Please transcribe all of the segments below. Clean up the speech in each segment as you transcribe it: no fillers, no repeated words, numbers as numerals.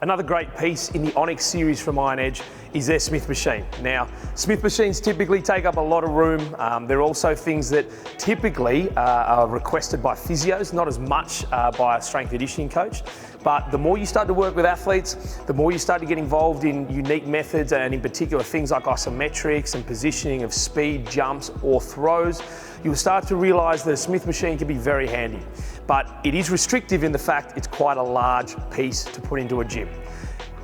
Another great piece in the Onyx series from Iron Edge is their Smith machine. Now, Smith machines typically take up a lot of room. They're also things that typically are requested by physios, not as much by a strength and conditioning coach. But the more you start to work with athletes, the more you start to get involved in unique methods, and in particular things like isometrics and positioning of speed, jumps or throws, you'll start to realise that a Smith machine can be very handy. But it is restrictive in the fact it's quite a large piece to put into a gym.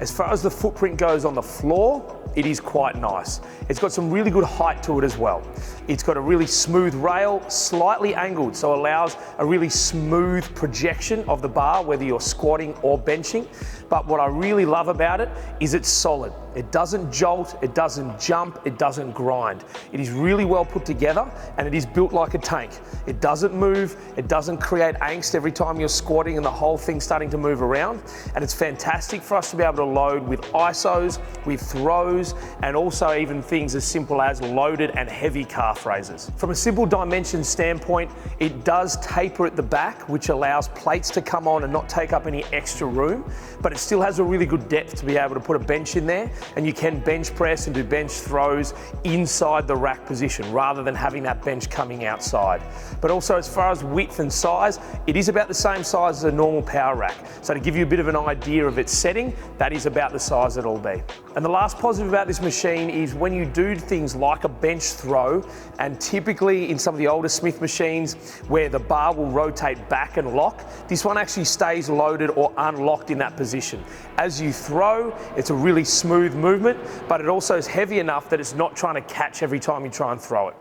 As far as the footprint goes on the floor, it is quite nice. It's got some really good height to it as well. It's got a really smooth rail, slightly angled, so it allows a really smooth projection of the bar, whether you're squatting or benching. But what I really love about it is it's solid. It doesn't jolt, it doesn't jump, it doesn't grind. It is really well put together, and it is built like a tank. It doesn't move, it doesn't create angst every time you're squatting and the whole thing's starting to move around. And it's fantastic for us to be able to load with isos, with throws, and also even things as simple as loaded and heavy calf raises. From a simple dimension standpoint, it does taper at the back, which allows plates to come on and not take up any extra room, but it still has a really good depth to be able to put a bench in there, and you can bench press and do bench throws inside the rack position rather than having that bench coming outside. But also, as far as width and size, it is about the same size as a normal power rack. So to give you a bit of an idea of its setting, that is about the size it'll be. And the last positive about this machine is when you do things like a bench throw, and typically in some of the older Smith machines where the bar will rotate back and lock, this one actually stays loaded or unlocked in that position. As you throw, it's a really smooth movement, but it also is heavy enough that it's not trying to catch every time you try and throw it.